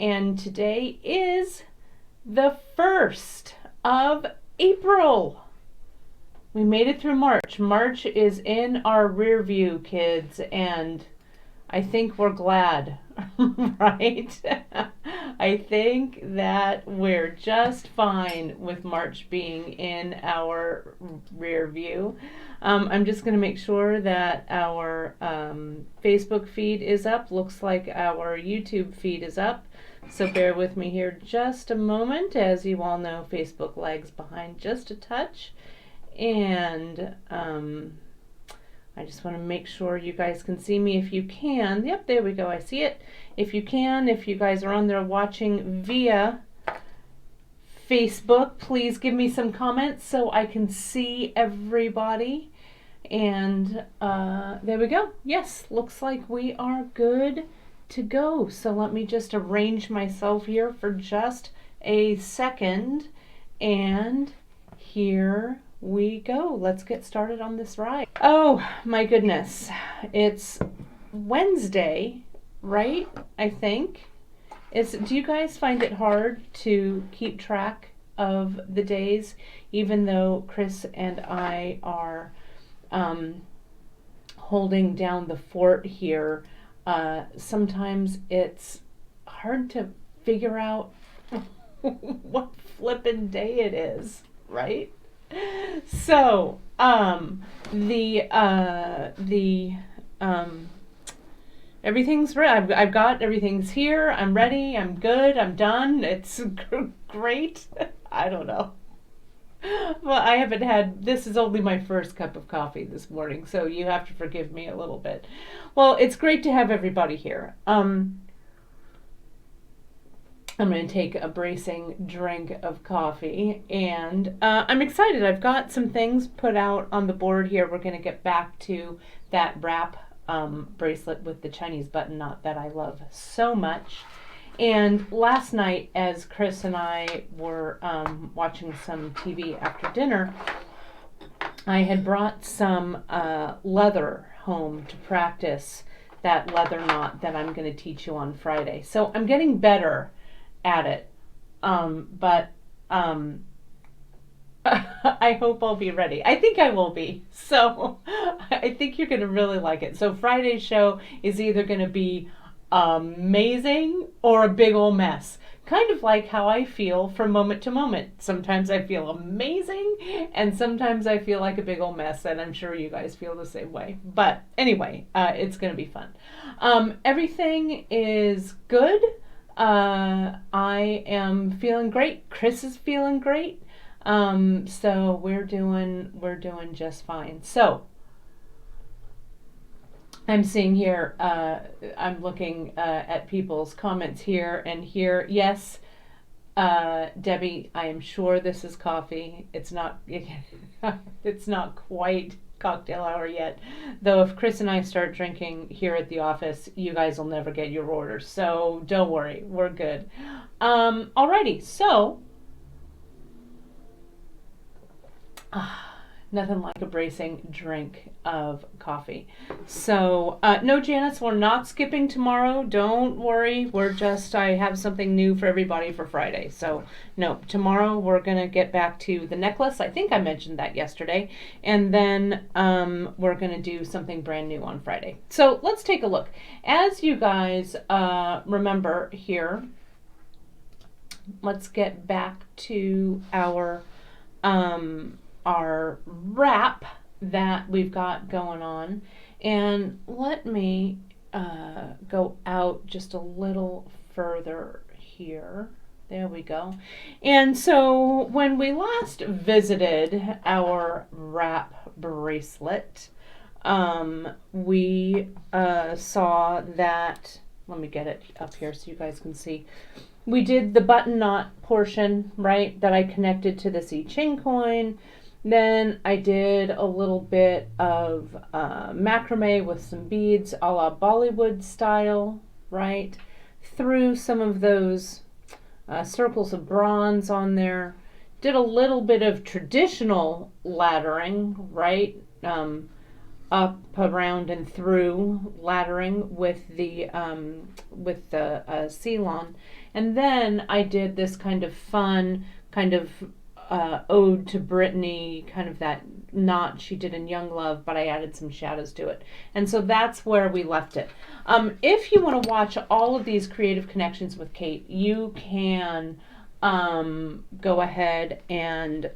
and today is the 1st of April. We made it through March. March is in our rear view, kids, and I think we're glad, right? I think that we're just fine with March being in our rear view. I'm just going to make sure that our Facebook feed is up. Looks like our YouTube feed is up. So bear with me here just a moment. As you all know, Facebook lags behind just a touch. And I just want to make sure you guys can see me if you can. Yep, there we go. I see it. If you can, if you guys are on there watching via Facebook, please give me some comments so I can see everybody. And there we go. Yes, looks like we are good to go. So let me just arrange myself here for just a second. And here we go. Let's get started on this ride. Oh my goodness. It's Wednesday, right? I think. Do you guys find it hard to keep track of the days, even though Chris and I are holding down the fort here? Sometimes it's hard to figure out what flippin' day it is, right? So, everything's ready. I've got everything's here. I'm ready. I'm good. I'm done. It's great. I don't know. Well, I haven't had, this is only my first cup of coffee this morning, so you have to forgive me a little bit. Well, it's great to have everybody here. I'm going to take a bracing drink of coffee, and I'm excited. I've got some things put out on the board here. We're going to get back to that wrap bracelet with the Chinese button knot that I love so much. And last night, as Chris and I were watching some TV after dinner, I had brought some leather home to practice that leather knot that I'm going to teach you on Friday. So I'm getting better at it, but I hope I'll be ready. I think I will be. So I think you're going to really like it. So Friday's show is either going to be amazing or a big old mess. Kind of like how I feel from moment to moment. Sometimes I feel amazing, and sometimes I feel like a big old mess, and I'm sure you guys feel the same way. But anyway, it's going to be fun. Everything is good. I am feeling great. Chris is feeling great. So we're doing just fine. So I'm seeing here, I'm looking at people's comments here and here. Yes, Debbie, I am sure this is coffee. It's not it's not quite cocktail hour yet, though. If Chris and I start drinking here at the office, you guys will never get your orders, so don't worry, we're good. Alrighty, so nothing like a bracing drink of coffee. So no, Janice, we're not skipping tomorrow. Don't worry. I have something new for everybody for Friday. So no, tomorrow we're going to get back to the necklace. I think I mentioned that yesterday. And then we're going to do something brand new on Friday. So let's take a look. As you guys remember here, let's get back to our wrap that we've got going on, and let me go out just a little further here. There we go. And so when we last visited our wrap bracelet, we saw that, let me get it up here so you guys can see. We did the button knot portion, right, that I connected to this I-Ching coin. Then I did a little bit of macrame with some beads a la Bollywood style, right? Threw some of those circles of bronze on there. Did a little bit of traditional laddering, right? Up, around, and through laddering with the Ceylon. And then I did this kind of fun, kind of ode to Brittany, kind of that knot she did in Young Love, but I added some shadows to it. And so that's where we left it. If you want to watch all of these creative connections with Kate, you can go ahead and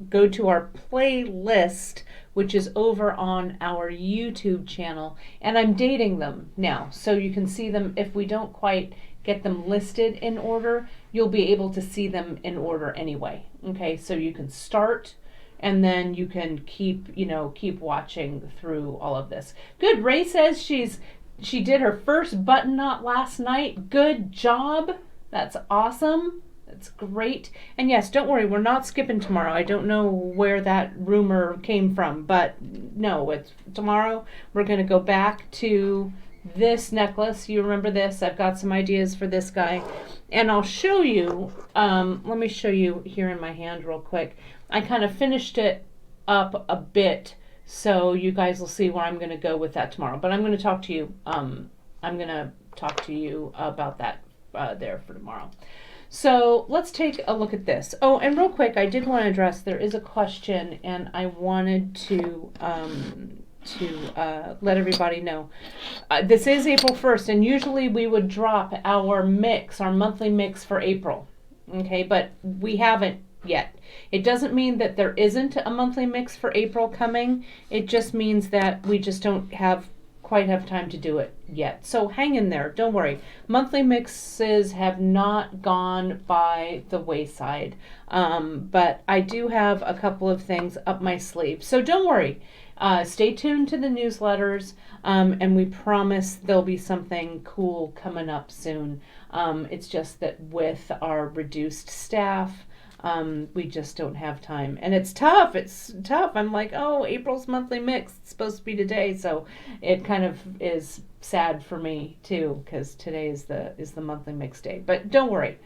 go to our playlist, which is over on our YouTube channel, and I'm dating them now so you can see them. If we don't quite get them listed in order, you'll be able to see them in order anyway. Okay, so you can start and then you can keep watching through all of this. Good. Ray says she did her first button knot last night. Good job. That's awesome. That's great. And yes, don't worry, we're not skipping tomorrow. I don't know where that rumor came from, but no, it's tomorrow. We're going to go back to this necklace. You remember this? I've got some ideas for this guy. And I'll show you, let me show you here in my hand real quick. I kind of finished it up a bit, so you guys will see where I'm going to go with that tomorrow. But I'm going to talk to you, about that there for tomorrow. So let's take a look at this. Oh, and real quick, I did want to address, there is a question, and I wanted to let everybody know. This is April 1st, and usually we would drop our monthly mix for April. Okay, but we haven't yet. It doesn't mean that there isn't a monthly mix for April coming. It just means that we just don't quite have time to do it yet. So hang in there. Don't worry. Monthly mixes have not gone by the wayside. But I do have a couple of things up my sleeve. So don't worry. Stay tuned to the newsletters, and we promise there'll be something cool coming up soon. It's just that with our reduced staff, we just don't have time, and it's tough. I'm like, oh, April's monthly mix, it's supposed to be today, so it kind of is sad for me too, because today is the monthly mix day. But don't worry,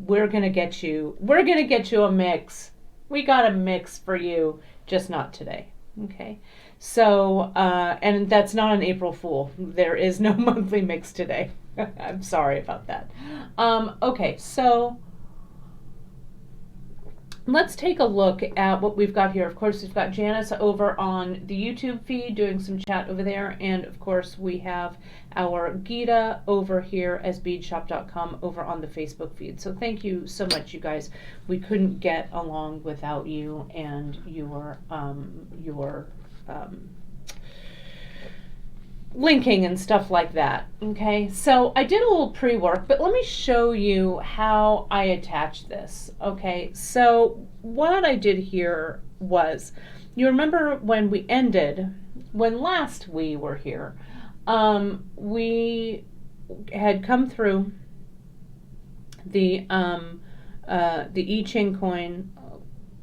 we're gonna get you a mix. We got a mix for you, just not today. Okay, so and that's not an April Fool. There is no monthly mix today. I'm sorry about that. Okay, so let's take a look at what we've got here. Of course, we've got Janice over on the YouTube feed doing some chat over there, and of course we have our Gita over here as beadshop.com over on the Facebook feed. So thank you so much, you guys. We couldn't get along without you and your linking and stuff like that. Okay, so I did a little pre-work, but let me show you how I attached this. Okay, so what I did here was, you remember when last we were here, we had come through the I-Ching coin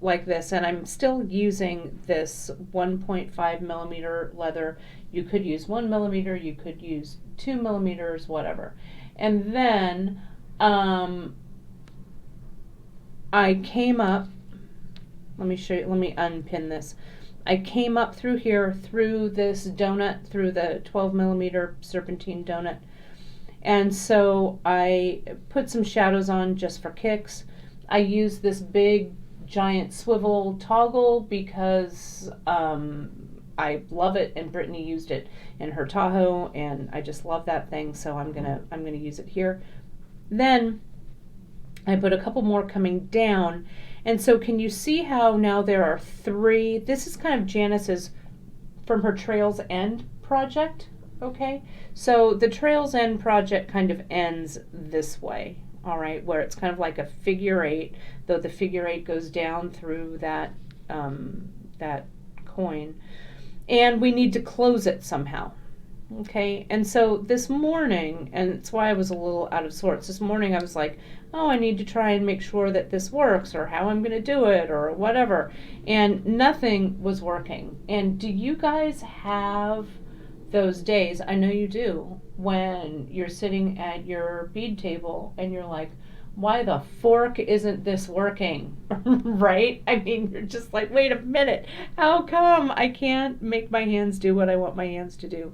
like this, and I'm still using this 1.5 millimeter leather. You could use 1 millimeter, you could use 2 millimeters, whatever. And then I came up, let me unpin this. I came up through here, through this donut, through the 12 millimeter serpentine donut. And so I put some shadows on just for kicks. I used this big giant swivel toggle because I love it, and Brittany used it in her Tahoe, and I just love that thing, so I'm gonna use it here. Then I put a couple more coming down, and so can you see how now there are 3? This is kind of Janice's from her Trails End project. Okay, so the Trails End project kind of ends this way. All right, where it's kind of like a figure 8, though the figure 8 goes down through that that coin, and we need to close it somehow. Okay, and so this morning, and it's why I was a little out of sorts. This morning I was like, oh, I need to try and make sure that this works, or how I'm going to do it, or whatever, and nothing was working. And do you guys have those days? I know you do, when you're sitting at your bead table and you're like, why the fork isn't this working? Right? I mean, you're just like, wait a minute, how come I can't make my hands do what I want my hands to do?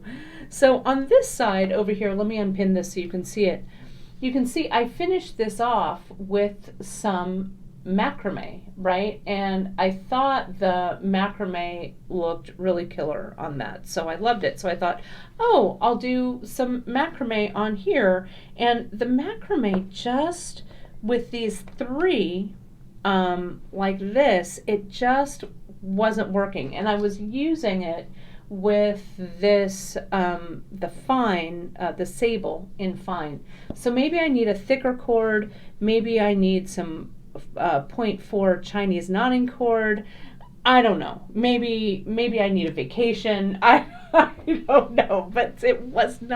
So on this side over here, let me unpin this so you can see it. You can see I finished this off with some macrame, right? And I thought the macrame looked really killer on that. So I loved it. So I thought, oh, I'll do some macrame on here. And the macrame, just with these three, like this, it just wasn't working. And I was using it with this, the sable in fine. So maybe I need a thicker cord, maybe I need some 0.4 Chinese knotting cord. I don't know. Maybe I need a vacation. I don't know, but it wasn't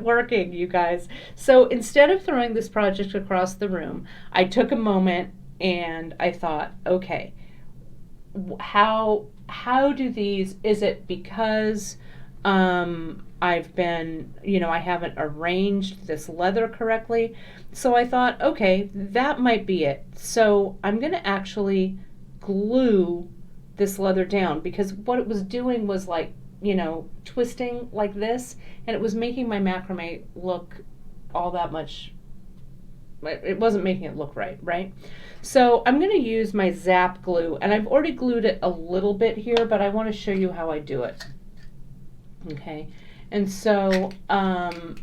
working, you guys. So instead of throwing this project across the room, I took a moment and I thought, okay, how do these, is it because I've been, I haven't arranged this leather correctly? So I thought, okay, that might be it. So I'm going to actually glue this leather down, because what it was doing was like, twisting like this, and it was making my macrame look all that much, it wasn't making it look right? So I'm going to use my Zap glue, and I've already glued it a little bit here, but I want to show you how I do it. Okay, and so I'm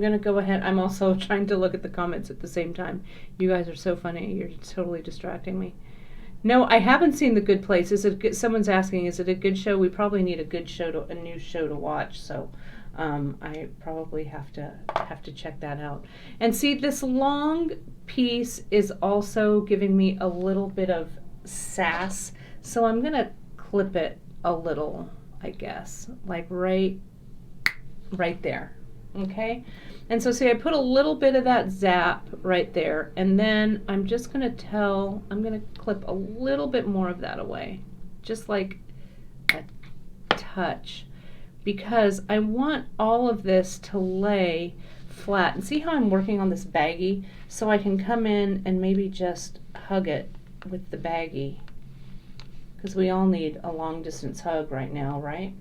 going to go ahead. I'm also trying to look at the comments at the same time. You guys are so funny. You're totally distracting me. No, I haven't seen The Good Place. Someone's asking, is it a good show? We probably need a new show to watch. So I probably have to check that out. And see, this long piece is also giving me a little bit of sass. So I'm going to clip it a little, I guess, like right there. Okay, and so see, I put a little bit of that Zap right there, and then I'm just going to clip a little bit more of that away, just like a touch, because I want all of this to lay flat. And see how I'm working on this baggie? So I can come in and maybe just hug it with the baggie, because we all need a long distance hug right now, right?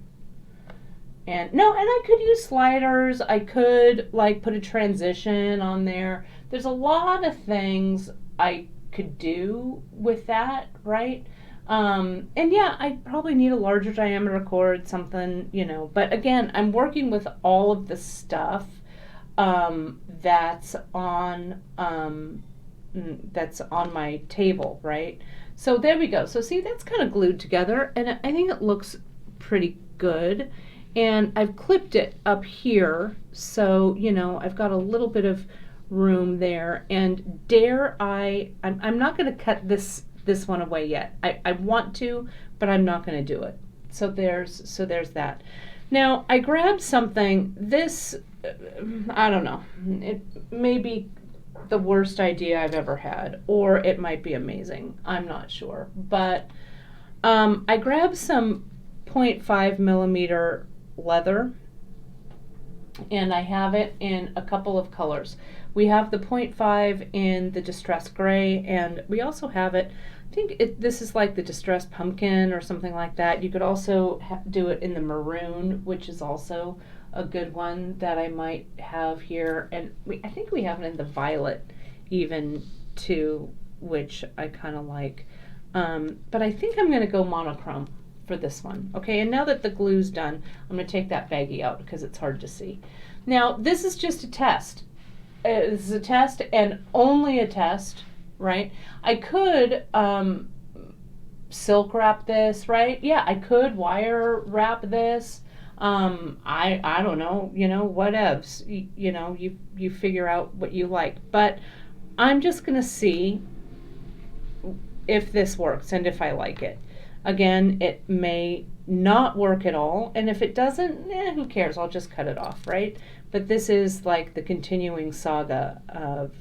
And I could use sliders. I could like put a transition on there. There's a lot of things I could do with that, right? And yeah, I probably need a larger diameter cord, something, but again, I'm working with all of the stuff that's on my table, right? So there we go. So see, that's kind of glued together, and I think it looks pretty good. And I've clipped it up here, so, I've got a little bit of room there. And I'm not going to cut this one away yet. I want to, but I'm not going to do it. So there's that. Now, I grabbed something, I don't know, it may be the worst idea I've ever had, or it might be amazing. I'm not sure. But I grabbed some 0.5 millimeter leather, and I have it in a couple of colors. We have the 0.5 in the distressed gray, and we also have it, I think this is like the distressed pumpkin or something like that. You could also do it in the maroon, which is also a good one that I might have here. And I think we have it in the violet even too, which I kind of like. But I think I'm going to go monochrome for this one. Okay, and now that the glue's done, I'm going to take that baggie out because it's hard to see. Now, this is just a test. This is a test and only a test, right? I could silk wrap this, right? Yeah, I could wire wrap this. I don't know, whatevs. You figure out what you like. But I'm just going to see if this works and if I like it. Again, it may not work at all, and if it doesn't, who cares? I'll just cut it off, right? But this is like the continuing saga of,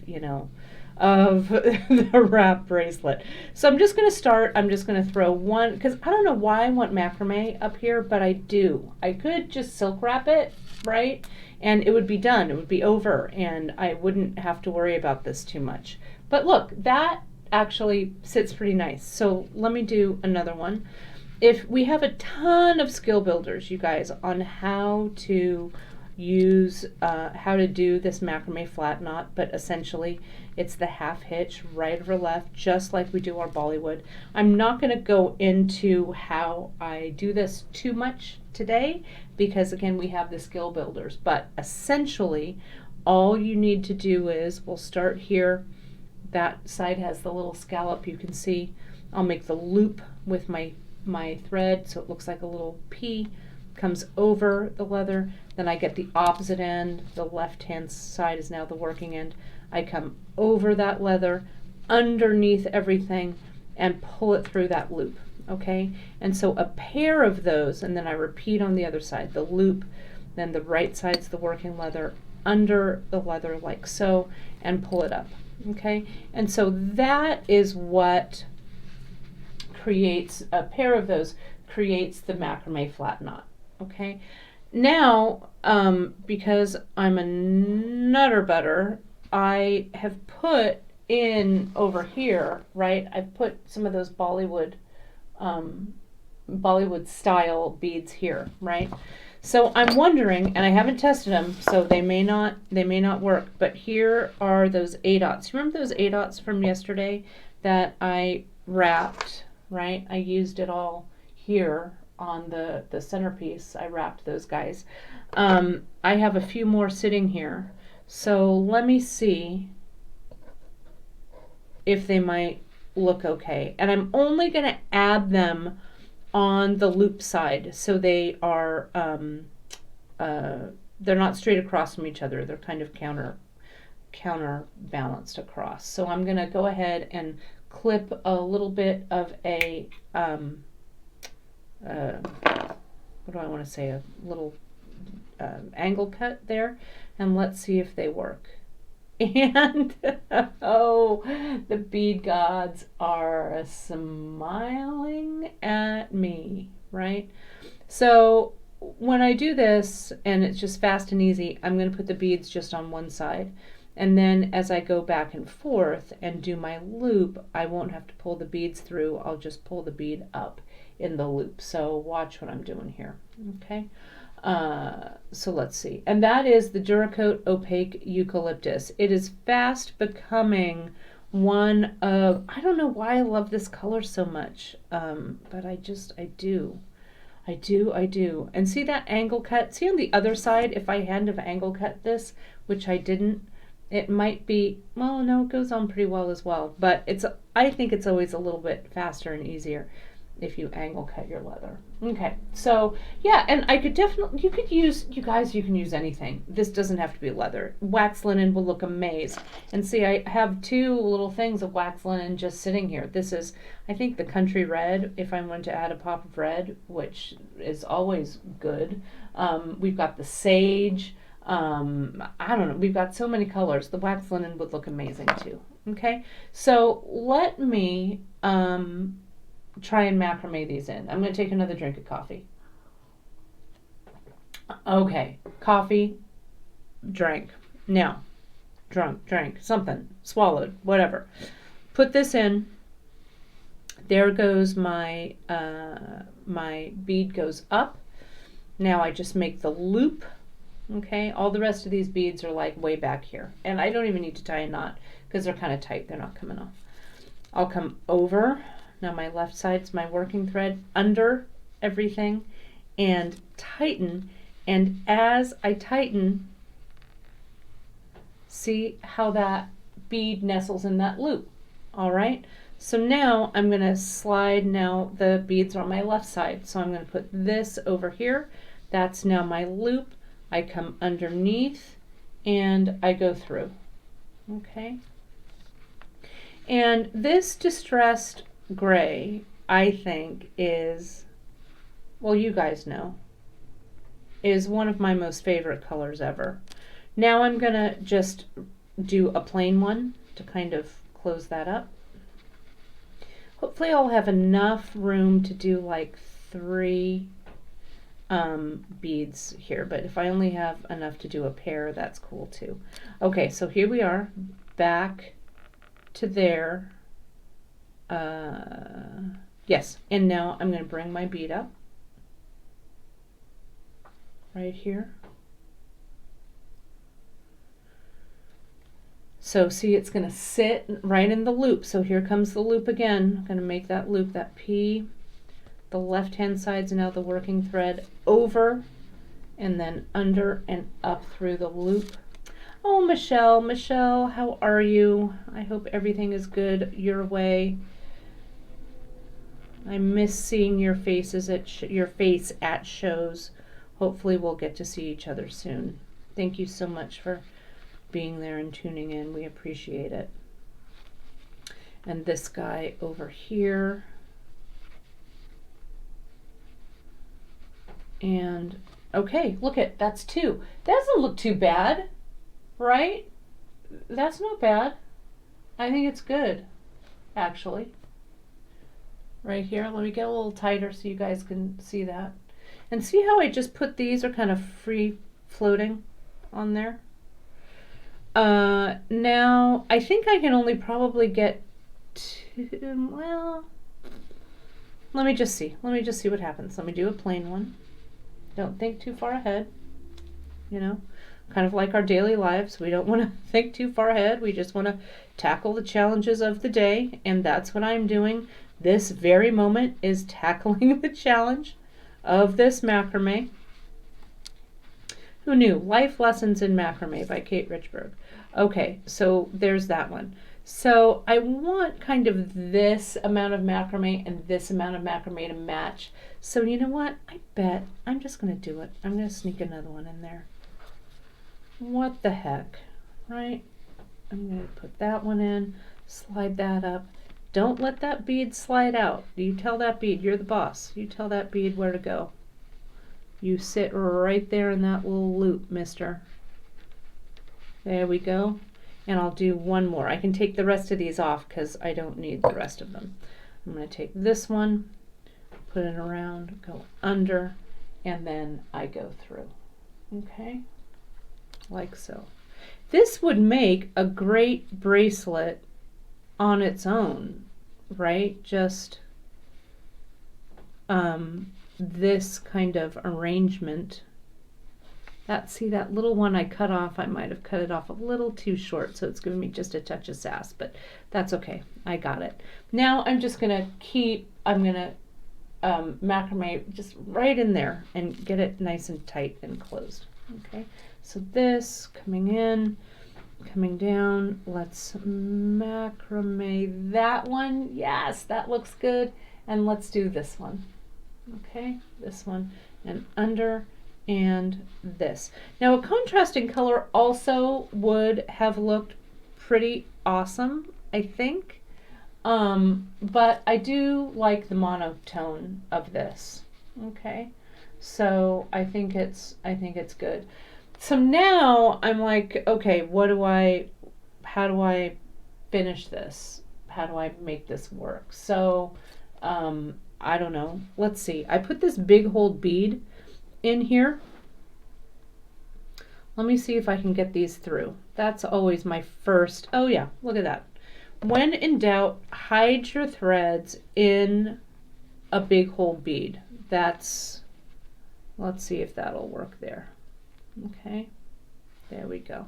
of the wrap bracelet. So I'm just going to start. I'm just going to throw one, because I don't know why I want macrame up here, but I do. I could just silk wrap it, right? And it would be done. It would be over, and I wouldn't have to worry about this too much. But look, that actually sits pretty nice. So let me do another one. If we have a ton of skill builders, you guys, on how to use, how to do this macrame flat knot, but essentially it's the half hitch right over left, just like we do our Bollywood. I'm not going to go into how I do this too much today, because again, we have the skill builders, but essentially all you need to do is, we'll start here. That side has the little scallop, you can see. I'll make the loop with my thread so it looks like a little P, comes over the leather. Then I get the opposite end. The left hand side is now the working end. I come over that leather, underneath everything, and pull it through that loop, okay? And so a pair of those, and then I repeat on the other side, the loop, then the right side's the working leather, under the leather like so, and pull it up, okay? And so that is what creates, a pair of those creates the macrame flat knot, okay? Now, because I'm a nutter butter, I have put in over here, right, I've put some of those Bollywood style beads here, right? So I'm wondering, and I haven't tested them, so they may not work, but here are those A dots. You remember those A dots from yesterday that I wrapped, right? I used it all here on the centerpiece. I wrapped those guys. I have a few more sitting here, so let me see if they might look okay. And I'm only going to add them on the loop side, so they are they're not straight across from each other. They're kind of counterbalanced across. So I'm going to go ahead and clip a little bit of a what do I want to say, a little angle cut there, and let's see if they work. And oh, the bead gods are smiling at me, right? So when I do this, and it's just fast and easy, I'm going to put the beads just on one side. And then as I go back and forth and do my loop, I won't have to pull the beads through. I'll just pull the bead up in the loop. So watch what I'm doing here, okay? So let's see. And that is the Duracoat Opaque Eucalyptus. It is fast becoming one of, I don't know why I love this color so much, but I do. And see that angle cut? See on the other side, if I hadn't have angle cut this, which I didn't, it might be, well, no, it goes on pretty well as well. But I think it's always a little bit faster and easier if you angle cut your leather. Okay, so yeah, and I could definitely, you can use anything. This doesn't have to be leather. Wax linen will look amazing. And see, I have two little things of wax linen just sitting here. This is, I think, the country red, if I'm going to add a pop of red, which is always good. We've got the sage. I don't know, we've got so many colors. The wax linen would look amazing too. Okay, so let me try and macrame these in. I'm going to take another drink of coffee. Okay, coffee, drank. Now, drank, something, swallowed, whatever. Put this in. There goes my bead goes up. Now I just make the loop. Okay, all the rest of these beads are like way back here. And I don't even need to tie a knot because they're kind of tight. They're not coming off. I'll come over. Now my left side's my working thread, under everything, and tighten. And as I tighten, see how that bead nestles in that loop. All right, so now I'm going to slide. Now the beads are on my left side, so I'm going to put this over here. That's now my loop. I come underneath and I go through. Okay, and this distressed gray, I think, is, well, you guys know, is one of my most favorite colors ever. Now I'm gonna just do a plain one, to kind of close that up. Hopefully I'll have enough room to do like 3 beads here, but if I only have enough to do a pair, that's cool too. Okay, so here we are, back to there. Yes, and now I'm going to bring my bead up right here. So see, it's going to sit right in the loop. So here comes the loop again. I'm going to make that loop, that P. The left hand side's now the working thread, over and then under and up through the loop. Oh, Michelle, how are you? I hope everything is good your way. I miss seeing your faces at your face at shows. Hopefully we'll get to see each other soon. Thank you so much for being there and tuning in. We appreciate it. And this guy over here. And okay, look at, that's 2. That doesn't look too bad, right? That's not bad. I think it's good, actually. Right here, let me get a little tighter so you guys can see that. And see how I just put these are kind of free floating on there? Now, I think I can only probably get 2, well, let me just see what happens. Let me do a plain one. Don't think too far ahead, you know, kind of like our daily lives. We don't want to think too far ahead. We just want to tackle the challenges of the day, and that's what I'm doing. This very moment is tackling the challenge of this macrame. Who knew? Life Lessons in Macrame by Kate Richburg. Okay, so there's that one. So I want kind of this amount of macrame and this amount of macrame to match. So you know what? I bet I'm just going to do it. I'm going to sneak another one in there. What the heck, right? I'm going to put that one in, slide that up. Don't let that bead slide out. You tell that bead, you're the boss. You tell that bead where to go. You sit right there in that little loop, mister. There we go. And I'll do one more. I can take the rest of these off because I don't need the rest of them. I'm going to take this one, put it around, go under, and then I go through. Okay? Like so. This would make a great bracelet on its own, right? Just this kind of arrangement. See that little one I cut off, I might have cut it off a little too short, so it's giving me just a touch of sass, but that's okay. I got it. Now I'm just gonna macrame just right in there and get it nice and tight and closed. Okay, so this coming in, coming down, let's macrame that one. Yes, that looks good. And let's do this one. Okay, this one, and under, and this. Now a contrasting color also would have looked pretty awesome, I think. But I do like the monotone of this. Okay, so I think it's good. So now I'm like, okay, how do I finish this? How do I make this work? So I don't know. Let's see. I put this big hold bead in here. Let me see if I can get these through. That's always my first. Oh yeah, look at that. When in doubt, hide your threads in a big hold bead. Let's see if that'll work there. Okay, there we go.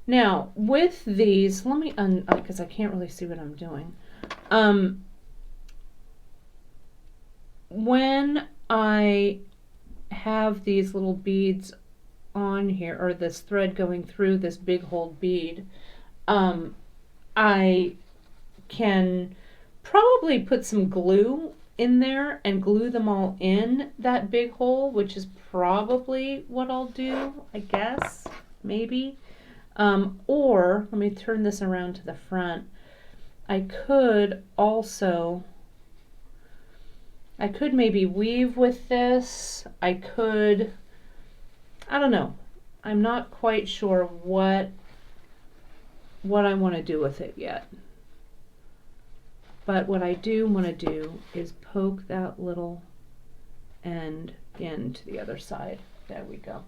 Now with these, let me because I can't really see what I'm doing. When I have these little beads on here, or this thread going through this big hold bead, I can probably put some glue in there and glue them all in that big hole, which is probably what I'll do, I guess, maybe. Or let me turn this around to the front. I could maybe weave with this. I don't know. I'm not quite sure what what I want to do with it yet. But what I do want to do is poke that little end into the other side. There we go.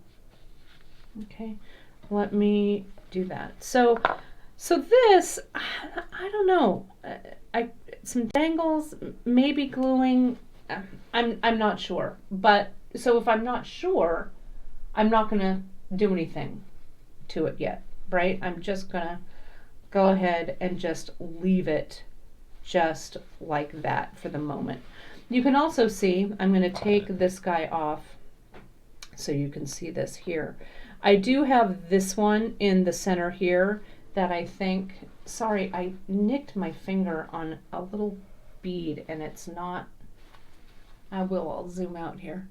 Okay, let me do that. So this, I don't know. Some dangles, maybe gluing. I'm not sure. But so if I'm not sure, I'm not gonna do anything to it yet, right? I'm just gonna go ahead and just leave it just like that for the moment. You can also see, I'm going to take this guy off so you can see this here. I do have this one in the center here that I think, sorry, I nicked my finger on a little bead and it's not, I'll zoom out here.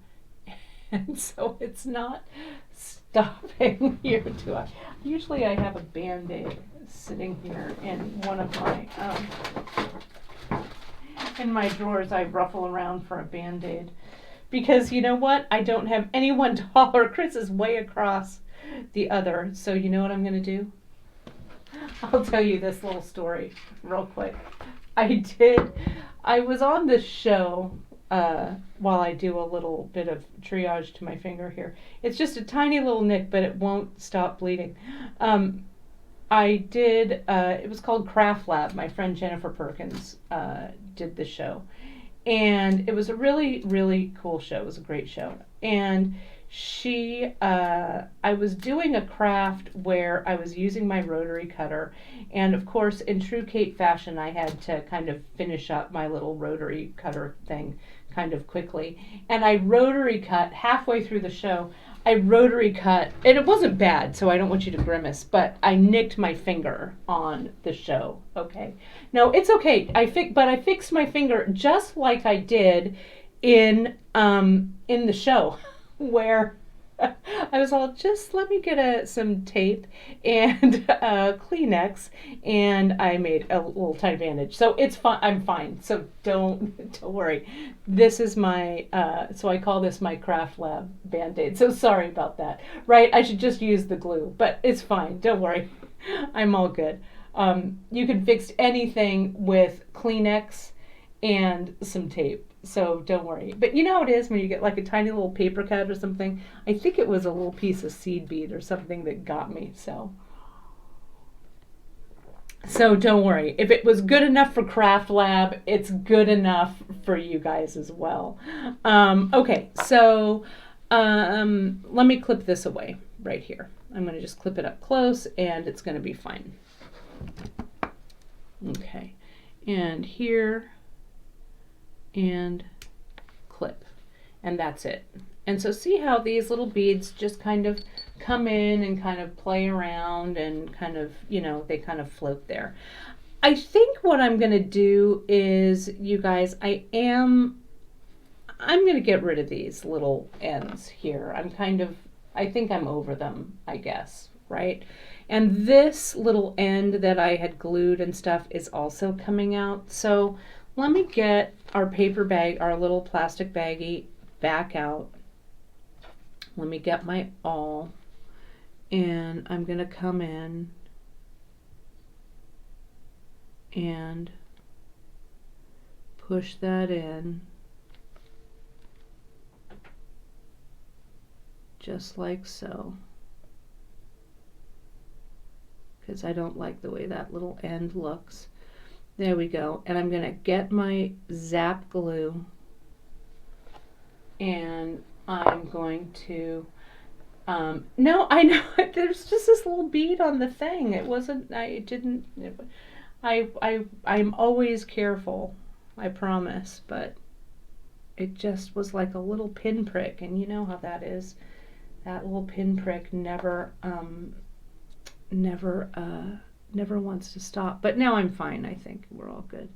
And so it's not stopping here too. Usually I have a Band-Aid sitting here in one of my, in my drawers. I ruffle around for a Band-Aid. Because you know what? I don't have any one taller. Chris is way across the other. So you know what I'm going to do? I'll tell you this little story real quick. I was on this show while I do a little bit of triage to my finger here. It's just a tiny little nick, but it won't stop bleeding. I did, it was called Craft Lab. My friend Jennifer Perkins did the show. And it was a really, really cool show. It was a great show. And I was doing a craft where I was using my rotary cutter. And of course, in true Kate fashion, I had to kind of finish up my little rotary cutter thing kind of quickly. And I rotary cut halfway through the show. I rotary cut, and it wasn't bad, so I don't want you to grimace, but I nicked my finger on the show, okay? No, it's okay, but I fixed my finger just like I did in the show, where I was all, just let me get some tape and a Kleenex, and I made a little tiny bandage. So it's fine. I'm fine. So don't worry. This is my so I call this my Craft Lab Band-Aid. So sorry about that. Right? I should just use the glue, but it's fine. Don't worry. I'm all good. You can fix anything with Kleenex and some tape. So don't worry. But you know how it is when you get like a tiny little paper cut or something? I think it was a little piece of seed bead or something that got me. So don't worry. If it was good enough for Craft Lab, it's good enough for you guys as well. Okay, so let me clip this away right here. I'm going to just clip it up close and it's going to be fine. Okay, and here, and clip, and that's it. And so see how these little beads just kind of come in and kind of play around and kind of, you know, they kind of float there. I think what I'm going to do is, you guys, I'm going to get rid of these little ends here. I think I'm over them, I guess, right? And this little end that I had glued and stuff is also coming out. So let me get our paper bag, our little plastic baggie, back out. Let me get my awl, and I'm going to come in and push that in just like so, because I don't like the way that little end looks. There we go. And I'm going to get my Zap glue, and I'm going to, no, I know, there's just this little bead on the thing. It wasn't, I'm always careful, I promise, but it just was like a little pinprick, and you know how that is. That little pinprick never wants to stop. But now I'm fine. I think we're all good.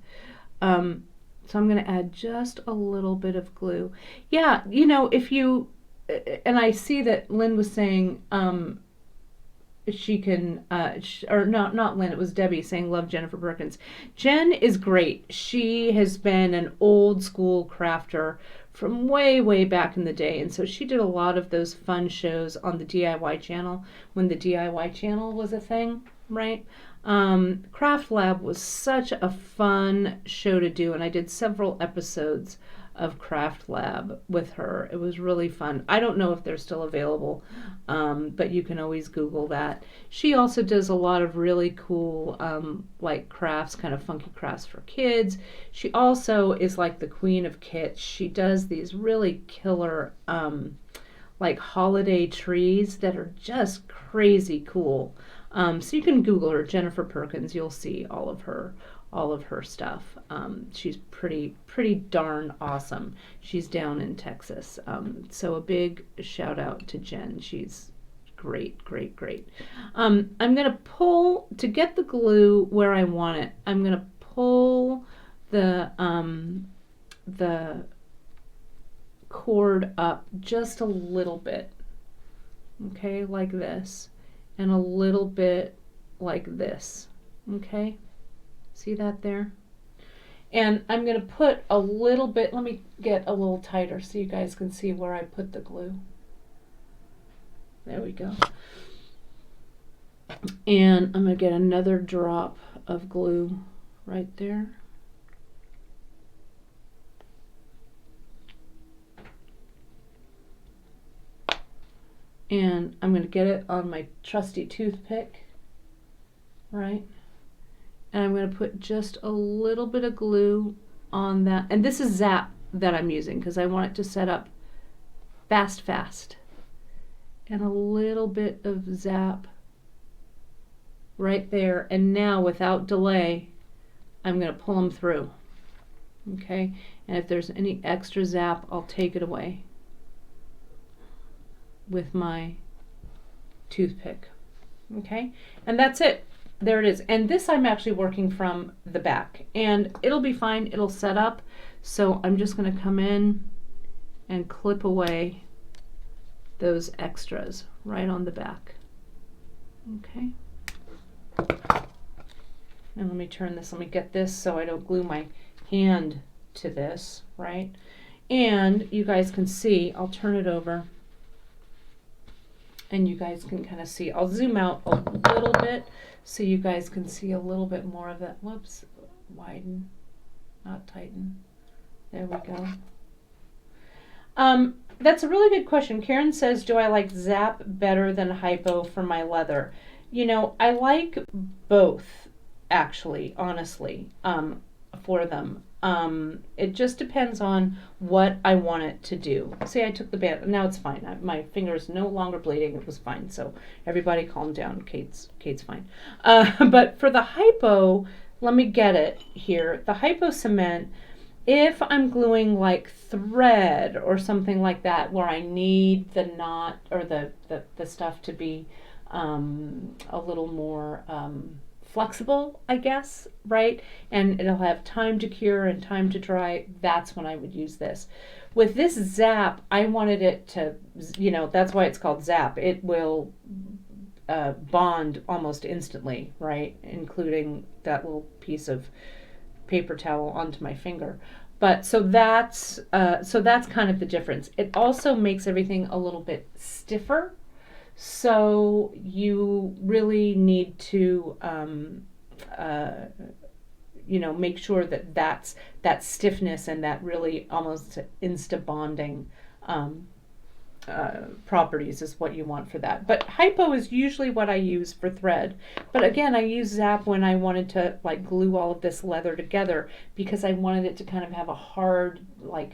So I'm going to add just a little bit of glue. Yeah, you know, if you, and I see that Lynn was saying she can, or not Lynn, it was Debbie saying love Jennifer Perkins. Jen is great. She has been an old school crafter from way, way back in the day. And so she did a lot of those fun shows on the DIY channel when the DIY channel was a thing, right? Craft Lab was such a fun show to do, and I did several episodes of Craft Lab with her. It was really fun. I don't know if they're still available, but you can always Google that. She also does a lot of really cool, like crafts, kind of funky crafts for kids. She also is like the queen of kits. She does these really killer, like holiday trees that are just crazy cool. So you can Google her, Jennifer Perkins. You'll see all of her stuff. She's pretty darn awesome. She's down in Texas. So a big shout out to Jen. She's great. I'm gonna pull to get the glue where I want it. I'm gonna pull the cord up just a little bit. Okay, like this. And a little bit like this, okay? See that there? And I'm gonna put a little bit, let me get a little tighter so you guys can see where I put the glue. There we go. And I'm gonna get another drop of glue right there. And I'm going to get it on my trusty toothpick, right? And I'm going to put just a little bit of glue on that. And this is Zap that I'm using because I want it to set up fast. And a little bit of Zap right there. And now, without delay, I'm going to pull them through, okay? And if there's any extra Zap, I'll take it away with my toothpick, okay? And that's it. There it is. And this I'm actually working from the back, and it'll be fine. It'll set up. So I'm just going to come in and clip away those extras right on the back, okay? And let me turn this. Let me get this so I don't glue my hand to this, right? And you guys can see, I'll turn it over and you guys can kind of see. I'll zoom out a little bit so you guys can see a little bit more of that. Whoops, widen, not tighten. There we go. That's a really good question. Karen says, do I like Zap better than Hypo for my leather? You know, I like both, actually, honestly, for them. It just depends on what I want it to do. See, I took the band. Now it's fine. My finger is no longer bleeding. It was fine. So everybody calm down. Kate's fine. But for the Hypo, let me get it here. The Hypo cement, if I'm gluing like thread or something like that where I need the knot or the stuff to be a little more flexible, I guess, right? And it'll have time to cure and time to dry. That's when I would use this. With this Zap, I wanted it to, you know, that's why it's called Zap. It will bond almost instantly, right? Including that little piece of paper towel onto my finger. But so that's kind of the difference. It also makes everything a little bit stiffer. So you really need to, you know, make sure that that stiffness and that really almost insta bonding properties is what you want for that. But Hypo is usually what I use for thread. But again, I use Zap when I wanted to like glue all of this leather together because I wanted it to kind of have a hard, like,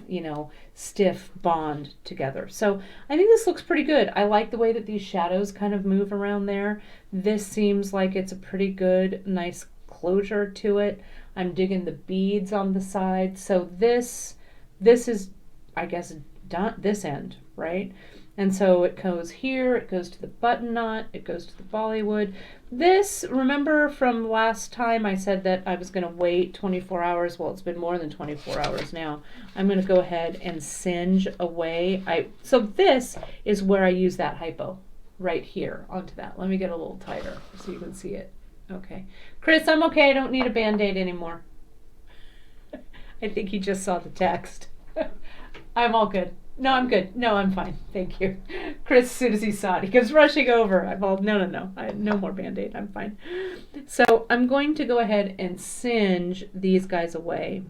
you know, stiff bond together. So I think this looks pretty good. I like the way that these shadows kind of move around there. This seems like it's a pretty good, nice closure to it. I'm digging the beads on the side. So this is, I guess, done this end, right? And so it goes here, it goes to the button knot, it goes to the Bollywood. This, remember from last time I said that I was going to wait 24 hours. Well, it's been more than 24 hours now. I'm going to go ahead and singe away. So this is where I use that Hypo, right here onto that. Let me get a little tighter so you can see it. Okay. Chris, I'm okay. I don't need a Band-Aid anymore. I think he just saw the text. I'm all good. No, I'm good. No, I'm fine. Thank you. Chris, as soon as he saw it, he comes rushing over. I'm all, no. No more Band-Aid. I'm fine. So I'm going to go ahead and singe these guys away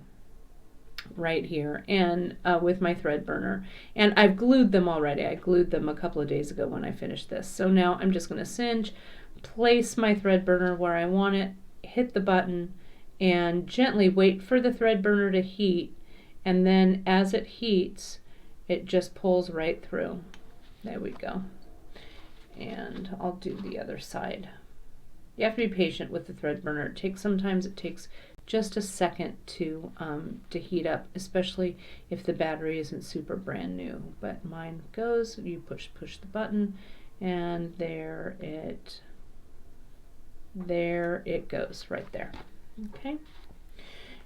right here and with my thread burner. And I've glued them already. I glued them a couple of days ago when I finished this. So now I'm just going to singe, place my thread burner where I want it, hit the button, and gently wait for the thread burner to heat. And then as it heats, it just pulls right through. There we go. And I'll do the other side. You have to be patient with the thread burner. Sometimes it takes just a second to heat up, especially if the battery isn't super brand new. But mine goes. You push the button, and there it goes right there. Okay.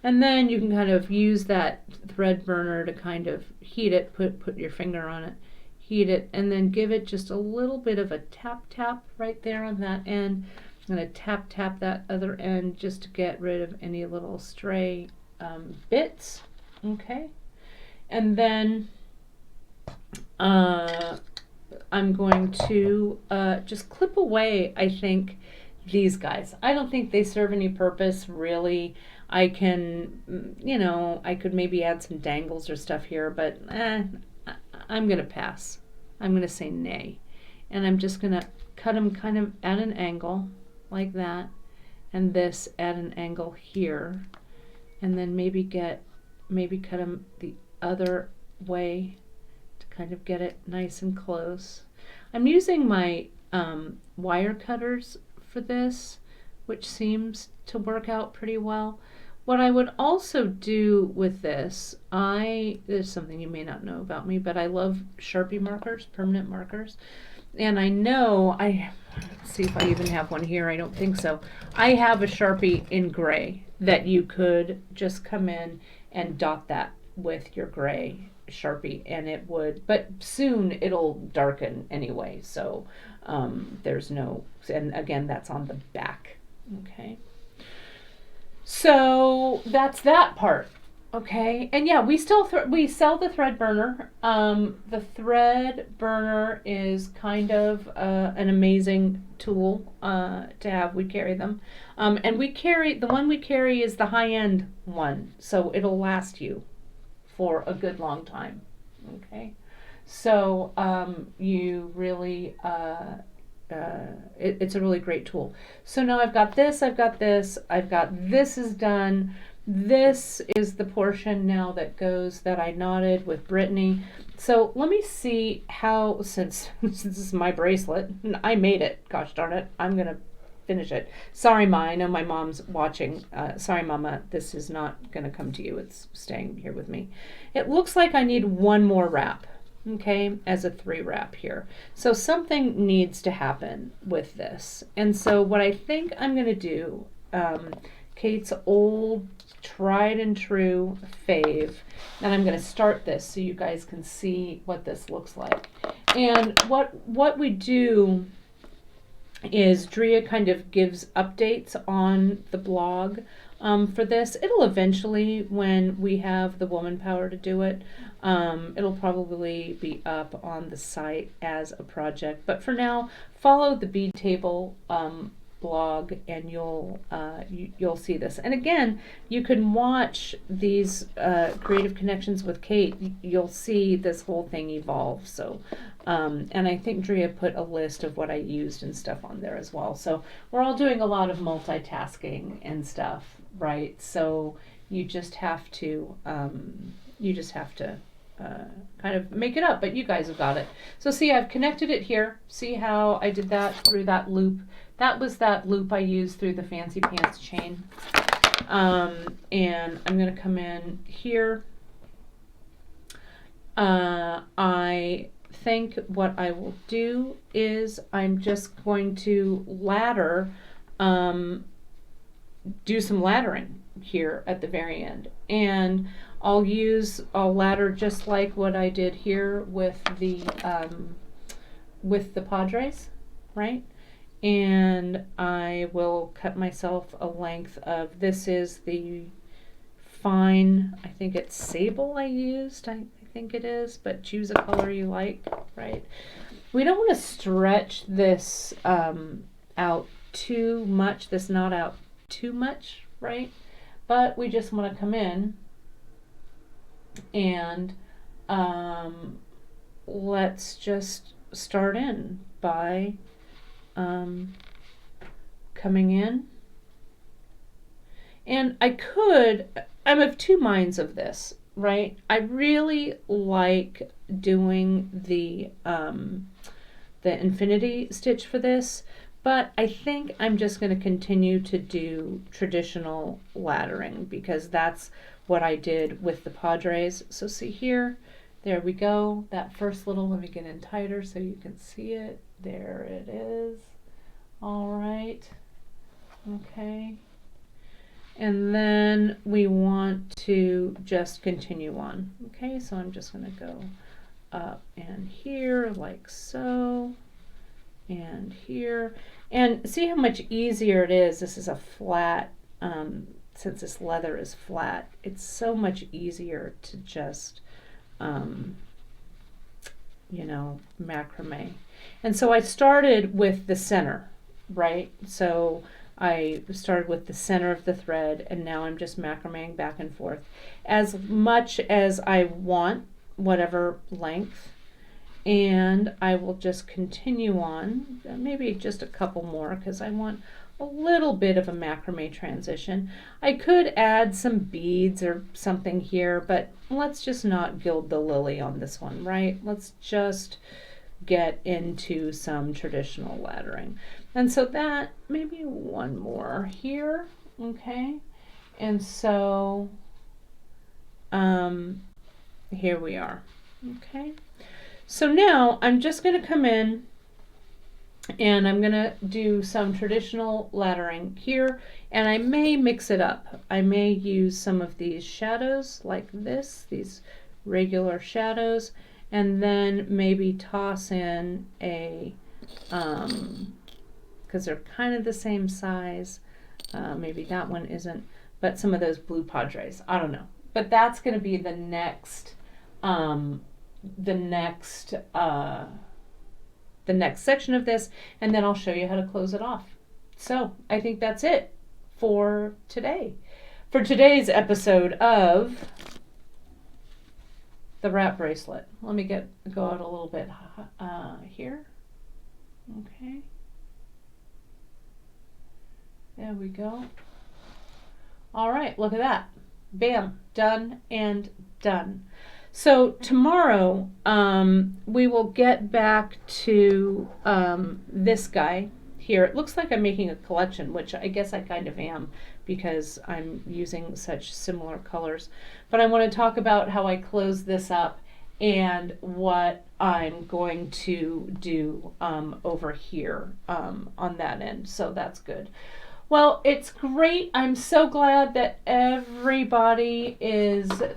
And then you can kind of use that thread burner to kind of heat it, put your finger on it, heat it, and then give it just a little bit of a tap right there on that end. I'm going to tap that other end just to get rid of any little stray bits. Okay. And then I'm going to just clip away, I think, these guys. I don't think they serve any purpose really. I can, I could maybe add some dangles or stuff here, but I'm going to pass. I'm going to say nay. And I'm just going to cut them kind of at an angle like that, and this at an angle here, and then maybe cut them the other way to kind of get it nice and close. I'm using my wire cutters for this, which seems to work out pretty well. What I would also do with this, there's something you may not know about me, but I love Sharpie markers, permanent markers. And I know, let's see if I even have one here. I don't think so. I have a Sharpie in gray that you could just come in and dot that with your gray Sharpie, and it would, but soon it'll darken anyway. So there's no, and again, that's on the back. Okay. So that's that part. Okay, and yeah, we still we sell the thread burner. The thread burner is kind of an amazing tool to have. We carry them, and the one we carry is the high end one, so it'll last you for a good long time. Okay, so you really it's a really great tool. So now I've got this is done. This is the portion now that I knotted with Brittany. So let me see how, since this is my bracelet, I made it, gosh darn it, I'm going to finish it. Sorry, Ma, I know my mom's watching. Sorry, Mama, this is not going to come to you. It's staying here with me. It looks like I need one more wrap, okay, as a 3 wrap here. So something needs to happen with this. And so what I think I'm going to do, Kate's old tried and true fave, and I'm going to start this so you guys can see what this looks like. And what we do is Drea kind of gives updates on the blog for this. It'll eventually, when we have the woman power to do it, it'll probably be up on the site as a project. But for now, follow the bead table blog, and you'll see this. And again, you can watch these creative connections with Kate. You'll see this whole thing evolve. So and I think Drea put a list of what I used and stuff on there as well. So we're all doing a lot of multitasking and stuff, right? So you just have to kind of make it up, but you guys have got it. So see, I've connected it here. See how I did that through that loop? That was that loop I used through the Fancy Pants chain. And I'm going to come in here. I think what I will do is I'm just going to ladder, do some laddering here at the very end. And I'll ladder just like what I did here with the Padres, right? And I will cut myself a length of, this is the fine, I think it's sable I used. I think it is, but choose a color you like, right? We don't want to stretch this out too much, this knot out too much, right? But we just want to come in and let's just start in by coming in. And I'm of two minds of this, right? I really like doing the infinity stitch for this, but I think I'm just going to continue to do traditional laddering because that's what I did with the Padres. So see here, there we go. That first little, let me get in tighter so you can see it. There it is. All right. Okay. And then we want to just continue on. Okay, so I'm just going to go up and here like so, and here. And see how much easier it is. This is a flat, since this leather is flat, it's so much easier to just, macrame. And so I started with the center, right? So I started with the center of the thread, and now I'm just macrameing back and forth as much as I want, whatever length, and I will just continue on, maybe just a couple more because I want a little bit of a macrame transition. I could add some beads or something here, but let's just not gild the lily on this one, right? Let's just get into some traditional laddering. And so that, maybe one more here, okay? And so here we are, okay? So now I'm just going to come in and I'm going to do some traditional laddering here, and I may mix it up. I may use some of these shadows like this, these regular shadows, and then maybe toss in a, because they're kind of the same size, maybe that one isn't, but some of those blue Padres, I don't know. But that's going to be the next section of this, and then I'll show you how to close it off. So I think that's it for today. For today's episode of the wrap bracelet. Let me go out a little bit here. Okay. There we go. All right, look at that. Bam, done and done. So tomorrow we will get back to this guy here. It looks like I'm making a collection, which I guess I kind of am because I'm using such similar colors. But I want to talk about how I close this up and what I'm going to do over here on that end. So that's good. Well, it's great. I'm so glad that everybody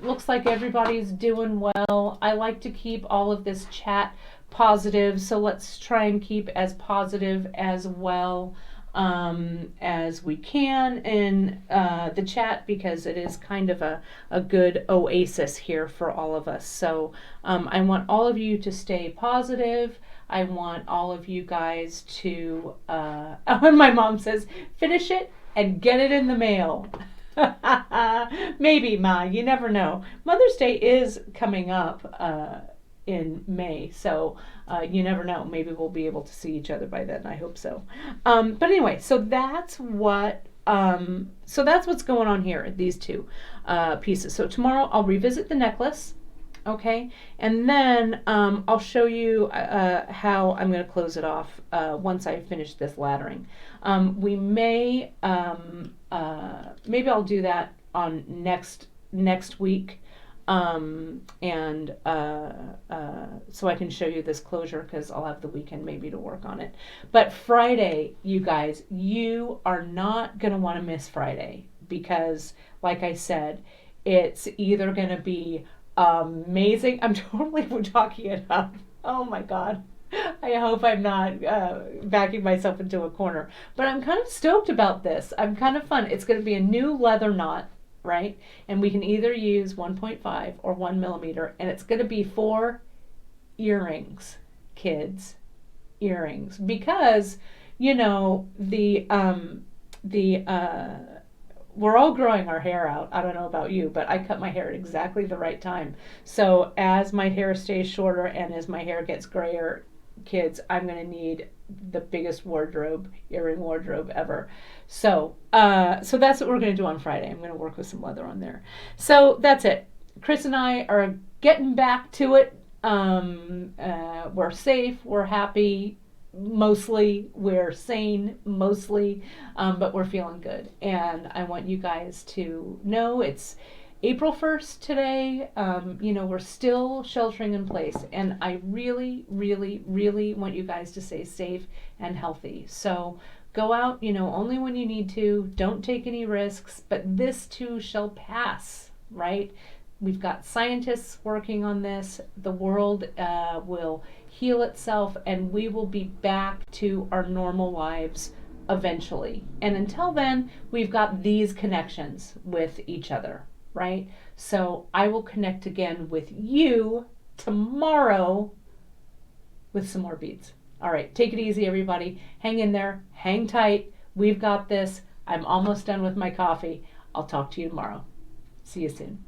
looks like everybody's doing well. I like to keep all of this chat positive, so let's try and keep as positive as well as we can in the chat, because it is kind of a good oasis here for all of us. So I want all of you to stay positive. I want all of you guys to, my mom says, finish it and get it in the mail. Maybe, Ma, you never know. Mother's Day is coming up in May, so you never know. Maybe we'll be able to see each other by then. I hope so. But anyway, so that's what's going on here, these two pieces. So tomorrow I'll revisit the necklace. Okay, and then I'll show you how I'm going to close it off once I finish this laddering. We may, maybe I'll do that on next week, and so I can show you this closure, because I'll have the weekend maybe to work on it. But Friday, you guys, you are not going to want to miss Friday, because like I said, it's either going to be amazing. I'm totally talking it up. Oh my God. I hope I'm not backing myself into a corner. But I'm kind of stoked about this. I'm kind of fun. It's going to be a new leather knot. right? And we can either use 1.5 or 1 millimeter, and it's going to be for earrings, kids, earrings, because the we're all growing our hair out. I don't know about you, but I cut my hair at exactly the right time. So as my hair stays shorter and as my hair gets grayer, kids, I'm going to need the biggest wardrobe, earring wardrobe ever. So that's what we're going to do on Friday. I'm going to work with some leather on there. So that's it. Chris and I are getting back to it. We're safe. We're happy. Mostly we're sane, mostly, but we're feeling good. And I want you guys to know it's April 1st today. We're still sheltering in place, and I really, really, really want you guys to stay safe and healthy. So go out, only when you need to. Don't take any risks, but this too shall pass, right? We've got scientists working on this. The world will heal itself, and we will be back to our normal lives eventually. And until then, we've got these connections with each other, right? So I will connect again with you tomorrow with some more beads. All right, take it easy, everybody. Hang in there, hang tight. We've got this. I'm almost done with my coffee. I'll talk to you tomorrow. See you soon.